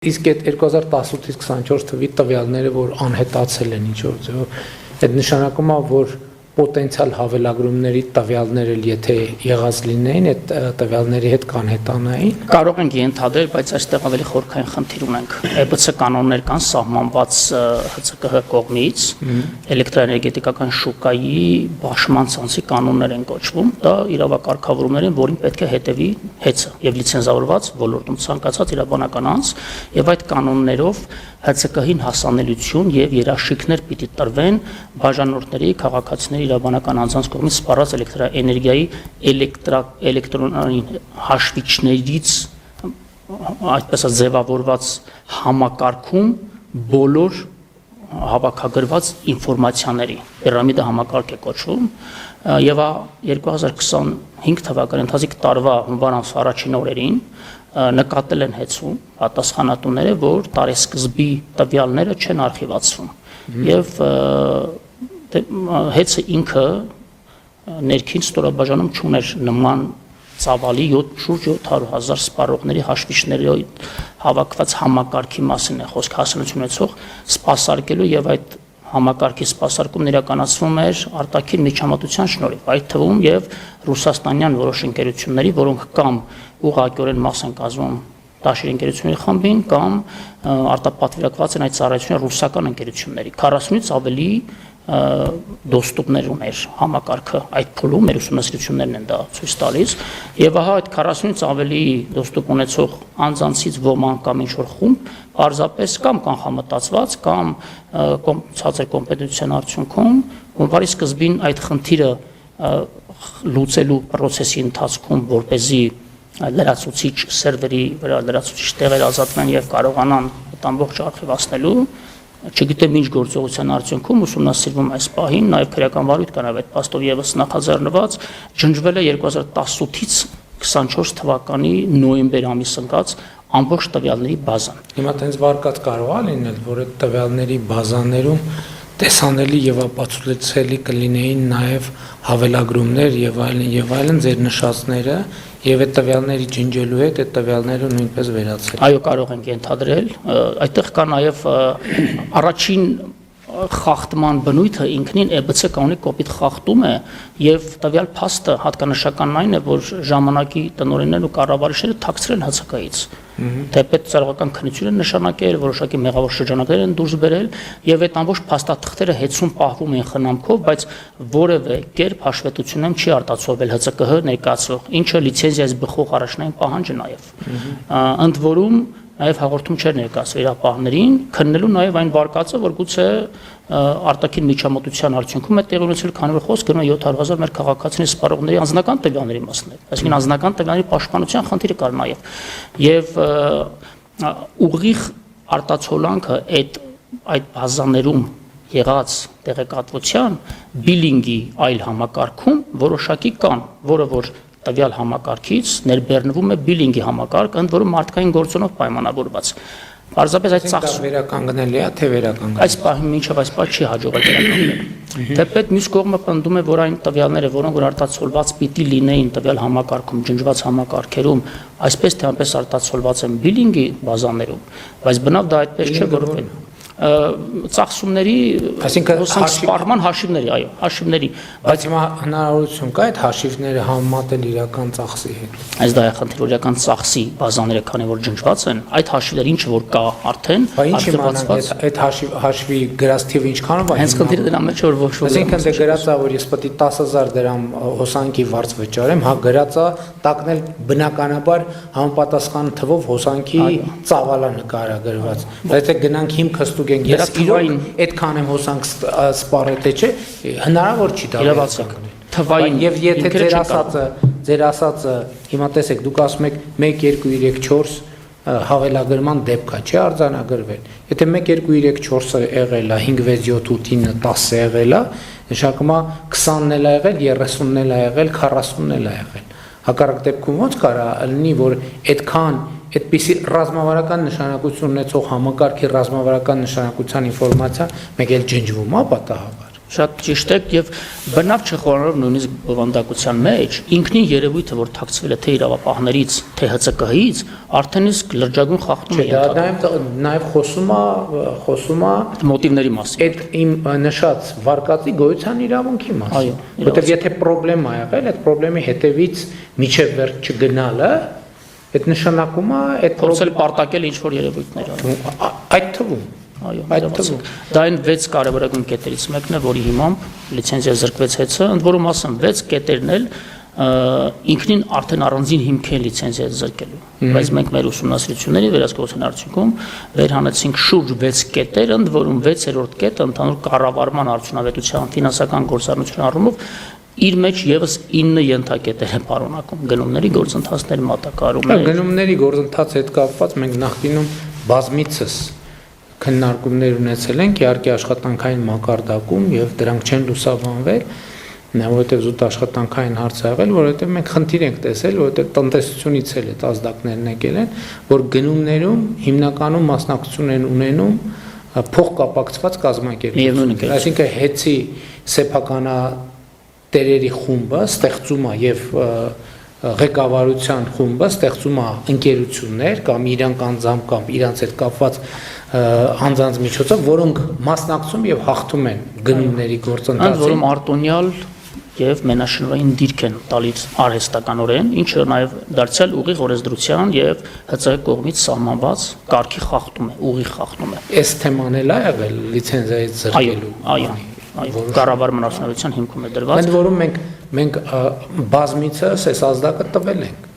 Իսկ այդ 2018-ից 24 թվի տվյալները, որ անհետացել են ինչ-որ ձևով, այդ նշանակում է, որ պոտենցիալ հավելագրումների տվյալները, եթե եղած լինեին, այդ տվյալների հետ կանհետանային։ Կարող ենք ենթադրել, բայց այստեղ ավելի խորքային խնդիր ունենք։ ԵԲՑ կանոններ կան սահմանված ՀՑԿՀ կողմից, էլեկտրոէներգետիկական շուկայի բաշխման ցանցի կանոններ են կոչվում, դա իրավակարգավորումներ են, որին պետք է հետևի ՀԵՑ-ը եւ լիցենզավորված ոլորտում ցանկացած իրավաբանական անձ, եւ այդ կանոններով ՀՑԿՀ-ին հասանելիություն եւ երաշխիքներ պիտի տրվեն բաժանորդների, քաղաքացիների, իրավաբանական անձանց կողմից սպառած էլեկտրաէներգիայի էլեկտրոնային հաշվիչներից այդպես ձևավորված համակարգում բոլոր հավաքագրված ինֆորմացիաների պիրամիդա համակարգ է կոչվում եւ 2025 թվականի ընթացիկ տարվա հունվար ամսվա առաջին օրերին նկատել են ՀԵՑ-ում պատասխանատուները, որ տարեսկզբի տվյալները չեն արխիվացվում եւ ՀԵՑ-ը ինքը ներքին ստորաբաժանում չուներ նման ծավալի շուրջ 700,000 սպառողների հաշվիչների հավաքված համակարգի մասին է խոսք հասունություն ունեցող սպասարկելու եւ այդ համակարգի սպասարկումն իրականացվում էր արտաքին միջամտության շնորհիվ, այդ թվում եւ ռուսաստանյան որոշ ընկերությունների, որոնք կամ ուղղակիորեն մաս են կազմում դաշինք ընկերությունների խմբին կամ արտապատվիրակված են այդ ծառայությունը ռուսական ընկերությունների 40-ից ավելի դոստուպներ ուներ համակարգը այդ փուլում մեր ուսումնասիրություններն են դա ցույց տալիս եւ ահա այդ 40-ից ավելի դոստուպ ունեցող անձանցից ոմանք կամ ինչ որ խումբ պարզապես կամ կանխամտածված կամ ցածր կոմպետենտության արդյունքում հունվարի սկզբին այդ խնդիրը լուծելու process-ի ընթացքում որպեսզի լրացուցիչ սերվերի վրա լրացուցիչ տեղեր ազատվեն եւ կարողանան այդ ամբողջ արխիվացնելու չգիտեմ ինչ գործողության արդյունքում ուսումնասիրվում այս պահին նաև քրեական վարույթ կան այդ փաստով եւս նախաձեռնված ջնջվել է 2018-ից 24 թվականի նոյեմբեր ամիս ընկած ամբողջ տվյալների բազան։ Հիմա տենց վարկած կարող է լինել, որ այդ տվյալների բազաներում տեսանելի եւ ապացուցելի կլինեին նաեւ հավելագրումներ եւ այլն ձեր նշածները եւ այդ տվյալների ջնջելու հետ այդ տվյալները նույնպես վերացել։ Այո, կարող ենք ենթադրել, այդտեղ կա նաեւ առաջին խախտման բնույթը ինքնին ԵԲՑ կանոնի կոպիտ խախտում է եւ տվյալ փաստը հատկանշականն այն է, որ ժամանակի տնօրեններն ու կառավարիչները թաքցրել ՀՑԿ-ից։ Թեպետ ծառայական քննություն են նշանակել, որոշակի մեղավոր շրջանակներ են դուրս բերել եւ այդ ամբողջ փաստաթղթերը ՀԵՑ-ում պահվում են խնամքով, բայց որևէ կերպ հաշվետվությունում չի արտացոլվել ՀՑԿՀ ներկայացվող, ինչը լիցենզիայից բխող առաջնային պահանջ է նաեւ։ Ընդ որում նաև հաղորդում չէր ներկայացվել իրապահներին, քննելու նաև այն վարկածը, որ գուցե արտաքին միջամտության արդյունքում է տեղի ունեցել, քանի որ խոսք գնում է 700,000 մեր քաղաքացիների սպառողների անձնական տվյալների մասին, այսինքն անձնական տվյալների պաշտպանության խնդիրը կար նաև։ Եվ ուղիղ արտացոլանքը այդ բազաներում եղած տեղեկատվության բիլինգի այլ համակարգում որոշակի կան, որը որ տվյալ համակարգից ներբեռնվում է բիլինգի համակարգ, ընդ որում մարդկային գործոնով պայմանավորված։ Պարզապես այդ ծախսը վերականգնելի է, թե վերականգնելի։ Այս պահին մինչև այս պահ չի հաջողվել վերականգնել։ Թեպետ մյուս կողմը պնդում է, որ այն տվյալները, որոնք որ արտացոլված պիտի լինեին տվյալ համակարգում, ջնջված համակարգերում, այսպես թե այնպես արտացոլված են բիլինգի բազաներում, բայց բնավ դա այդպես չէ, որովհետեւ ծախսումների, այսինքն սպառման հաշիվների, այո, հաշիվների, բայց հիմա հնարավորություն կա այդ հաշիվները համեմատել իրական ծախսի հետ։ Այս դա է խնդիրը, որ իրական ծախսի բազաները քանի որ ջնջված են, այդ հաշիվները ինչը որ կա արդեն, արտադրված, այդ հաշվի գրած թիվը ինչքանով է։ Հենց խնդիրը դրա մեջ որ ոչ ոք։ Այսինքն դե գրած է, որ ես պետք է 10,000 դրամ հոսանքի վարձ վճարեմ, հա գրած է, տակնել բնականաբար համապատասխան թվով հոսանքի ծավալը նկարագրված։ Բայց եթե գնանք հիմքը ստուգենք, ես իրոք այդքան եմ հոսանք սպառել թե չէ, հնարավոր չի դա վերացնել։ Թվային եւ եթե ձեր ասածը հիմա տեսեք, դուք ասում եք 1 2 3 4 հավելագրման դեպք է, չի արձանագրվել։ Եթե 1 2 3 4-ը եղել է 5 6 7 8 9 10 եղել է, նշանակում է 20-ն էլ ա եղել, 30-ն էլ ա եղել, 40-ն էլ ա եղել։ Հակառակ դեպքում ո՞նց կարա լինի, որ այդքան այդպիսի ռազմավարական նշանակություն ունեցող համակարգի ռազմավարական նշանակության ինֆորմացիա մեկ էլ ջնջվում է պատահաբար։ Շատ ճիշտ եք եւ բնավ չխորանալով նույնիսկ բովանդակության մեջ ինքնին երևույթը որ թաքցվել է թե իրավապահներից թե ՀՑԿ-ից արդեն իսկ լրջագույն խախտում է Դա նաև խոսում է մոտիվների մասին այդ իմ նշած վարկածի գոյության իրավունքի մասին որովհետեւ եթե խնդրեմ ա եղել այդ խնդրեմի հետևից միջև վերջ չգնալը այդ նշանակում է այդ փորձել պարտակել ինչ որ երևույթներ այդ թվում Այո, դա այն 6 կարևորագույն կետերից մեկն է, որի հիմամբ լիցենզիա զրկվեց հեծը, ընդ որում ասեմ 6 կետերն էլ ինքնին արդեն առանձին հիմք է լիցենզիա զրկելու։ Բայց մենք մեր ուսումնասիրությունների վերահսկողության արդյունքում վերհանեցինք շուրջ 6 կետեր, ընդ որում 6-րդ կետը ընդհանուր կառավարման արդյունավետության ֆինանսական գործառնության առումով իր մեջ եւս 9 ենթակետեր են պարունակում գնումների գործընթացների մատակարարումներ։ Գնումների գործընթացի հետ կապված մենք նախկինում բազմիցս քննարկումներ ունեցել ենք իհարկե աշխատանքային մակարդակում եւ դրանք չեն լուսաբանվել որովհետեւ զուտ աշխատանքային հարց ա եղել որովհետեւ մենք խնդիր ենք տեսել որովհետեւ տնտեսությունից էլ այդ ազդակներն եկել են որ գնումներում հիմնականում մասնակցություն են ունենում փոխկապակցված կազմակերպություններ այսինքն հեծի սեփականատերերի խումբը ստեղծում է եւ ղեկավարության խումբը ստեղծում է ընկերություններ կամ իրանք անձամբ կամ իրանց հետ կապված անձանց միջոցով, որոնք մասնակցում եւ հաղթում են գնումների գործընթացին, որում արտոնյալ եւ մենաշնորհային դիրք են տալիս արհեստականորեն, ինչը նաեւ դարձյալ ուղիղ օրենսդրության եւ ՀՑ կողմից սահմանված կարգի խախտում է, ուղիղ խախտում է։ Այս թեման էլ ա եղել լիցենզիայից զրկելու։ Այո, կառավարման արդյունավետության հիմքում է դրված։ Ընդ որում մենք բազմիցս այս ազդակը տվել ենք,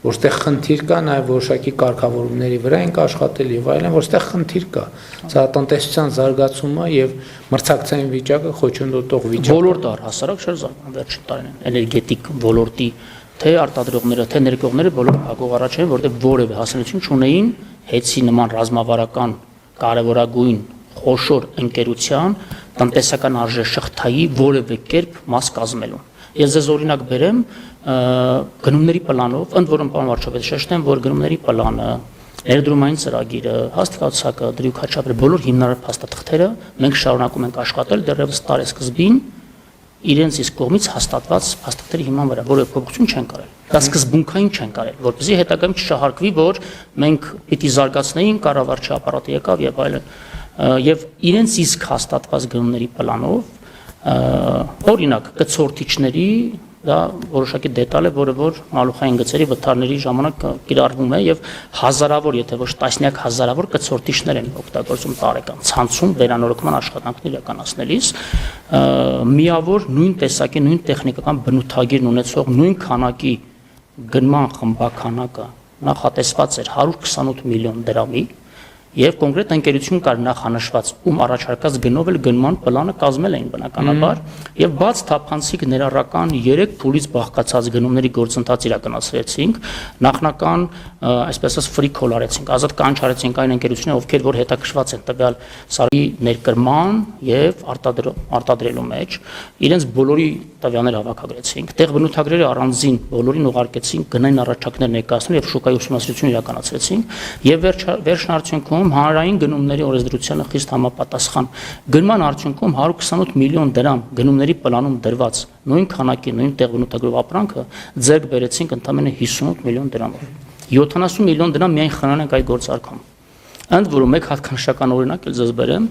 որտեղ խնդիր կա նաև որոշակի կարգավորումների վրա ենք աշխատել եւ այլն, որտեղ խնդիր կա։ Սա տնտեսության զարգացումը եւ մրցակցային վիճակը խոչընդոտող վիճակ։ Ոլորտը առհասարակ չէր զարգանում վերջին տարիներին, էներգետիկ ոլորտի թե արտադրողները, թե ներկողները բոլորը փակող առաջ են, որտեղ որևէ հասարակություն չունեին հեծի նման ռազմավարական կարևորագույն խոշոր ընկերության տնտեսական արժեշղթայի որևէ կերպ մաս կազմելու։ Ես ձեզ օրինակ բերեմ գնումների պլանով, ընդ որում պարոն վարչապետ շեշտեմ, որ գնումների պլանը, ներդրումային ծրագիրը, հաստատացակը, դրույքաչափերը, բոլոր հիմնարար փաստաթղթերը մենք շարունակում ենք աշխատել դեռևս տարեսկզբին իրենց իսկ կողմից հաստատված փաստաթղթերի հիման վրա, որը փոփոխություն չեն կարել։ Դա սկզբունքային չեն կարել, որպեսզի հետագայում չշահարկվի, որ մենք պիտի զարգացնեինք կառավարչի ապարատը եկավ եւ այլն։ Եվ իրենց իսկ հաստատված գնումների պլանով օրինակ կցորդիչների դա որոշակի դետալ է, որը որ մալուխային գծերի վթարների ժամանակ կիրառվում է եւ հազարավոր, եթե ոչ տասնյակ հազարավոր կցորդիչներ են օգտագործում տարեկան ցանցում վերանորոգման աշխատանքներ իրականացնելիս միավոր նույն տեսակի նույն տեխնիկական բնութագիրն ունեցող նույն քանակի գնման խմբականակը նախատեսված էր 128 միլիոն դրամի Եվ կոնկրետ ընկերություն կար նախանշված, ում առաջարկած գնով էլ գնման պլանը կազմել էին բնականաբար, եւ բաց թափանցիկ ներառական 3 փուլից բաղկացած գնումների գործընթաց իրականացրեցինք, նախնական, այսպես ասած, free call արեցինք, ազատ կանչարեցինք այն ընկերությունները, ովքեր որ հետաքրքրված են տվյալ սարի ներկրման եւ արտադրելու մեջ, իրենց բոլորի տվյալները հավաքագրեցինք, տեղ բնութագրերը առանձին բոլորին ուղարկեցինք, գնային առաջարկներ ներկայացնել եւ շուկայի ուսումնասիրություն իրականացրեցինք եւ վերջին արդյունքում հանրային գնումների օրենսդրությանը խիստ համապատասխան գնման արդյունքում 128 միլիոն դրամ գնումների պլանում դրված նույն քանակի նույն տեղ բնութագրով ապրանքը ձեռք բերեցինք ընդամենը 58 միլիոն դրամով 70 միլիոն դրամ միայն խնան ենք այդ գործարքում ընդ որում մեկ հատկանշական օրինակ էլ ձեզ բերեմ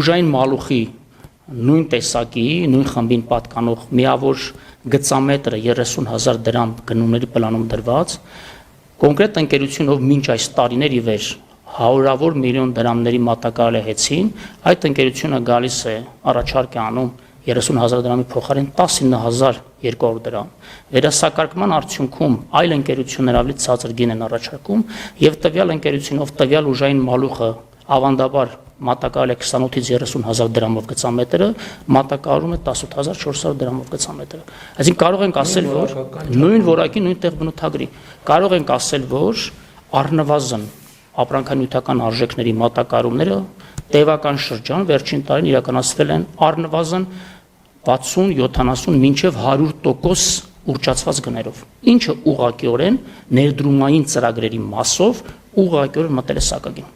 ուժային մալուխի նույն տեսակի նույն խմբին պատկանող միավոր գծամետրը 30,000 դրամ գնումների պլանում դրված կոնկրետ ընկերությունով մինչ այս տարիներ ի վեր հարյուրավոր միլիոն դրամների մատակարարել է հեծին, այդ ընկերությունը գալիս է առաջարկ է անում 30,000 դրամի փոխարեն 19,200 դրամ։ Վերահսկարկման արդյունքում այլ ընկերություններ ավելի ցածր գին են առաջարկում եւ տվյալ ընկերությունով տվյալ ուժային մալուխը ավանդաբար մատակարարել է 28-ից 30,000 դրամով գծամետրը, մատակարարում է 18,400 դրամով գծամետրը։ Այսինքն կարող ենք ասել, որ նույն որակի նույն տեղ բնութագրի, կարող ենք ասել, որ առնվազն ապրանքանյութական արժեքների մատակարարումները տևական շրջան վերջին տարին իրականացվել են առնվազն 60-70 մինչև 100% ուռճացված գներով, ինչը ուղղակիորեն ներդրումային ծրագրերի մասով ուղղակիորեն մտել է սակագին։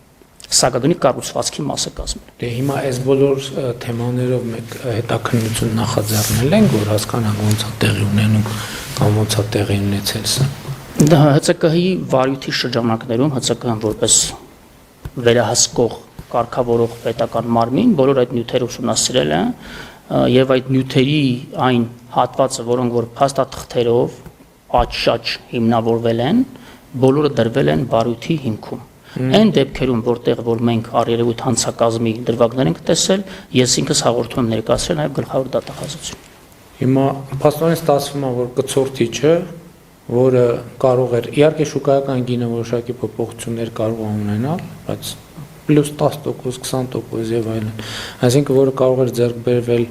սակագնի կառուցվածքի մասը կազմել։ Դե հիմա այս բոլոր թեմաներով մեկ հետաքննություն նախաձեռնել ենք, որ հասկանանք ոնց է տեղի ունենում կամ ոնց է տեղի ունեցել սա։ Դա ՀՑԿ-ի վարույթի շրջանակներում ՀՑԿ-ն որպես վերահսկող կարգավորող պետական մարմին բոլոր այդ նյութերը ուսումնասիրել են եւ այդ նյութերի այն հատվածը, որոնք որ փաստաթղթերով աճ հիմնավորվել են, բոլորը դրվել են վարույթի հիմքում։ Այն դեպքերում, որտեղ որ մենք առերևույթ հանցակազմի դրվագներ ենք տեսել, ես ինքս հաղորդում եմ ներկայացրել նաև գլխավոր դատախազություն։ Հիմա փաստորեն ստացվում է, որ կցորդիչը, որը կարող էր իհարկե շուկայական գինը որոշակի փոփոխություններ կարող է ունենալ, բայց պլյուս 10%, 20% եւ այլն, այսինքն որը կարող էր ձեռք բերվել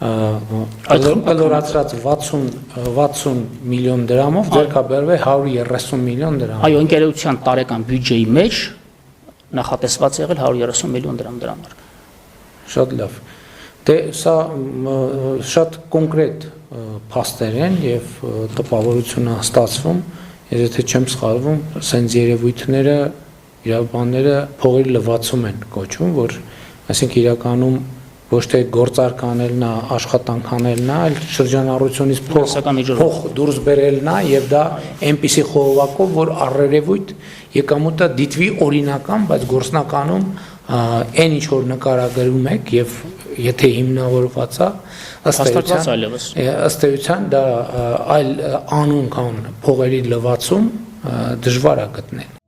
կլորացրած 60 միլիոն դրամով ձեռքաբերվել 130 միլիոն դրամ։ Այո, ընկերության տարեկան բյուջեի մեջ նախատեսված եղել 130 միլիոն դրամ դրա համար։ Շատ լավ։ Դե սա շատ կոնկրետ փաստեր են եւ տպավորություն է ստացվում, եթե չեմ սխալվում, սենց երևույթները, իրավաբանները փողերի լվացում են կոչում, որ այսինքն իրականում ոչ թե գործարք անելն է, աշխատանք անելն է, այլ շրջանառությունից փող դուրս բերելն է եւ դա այնպիսի խողովակով, որ առերևույթ եկամուտը դիտվի օրինական, բայց գործնականում այն ինչ որ նկարագրում եք եւ եթե հիմնավորված է ըստ էության դա այլ անուն կան փողերի լվացում դժվար է գտնել։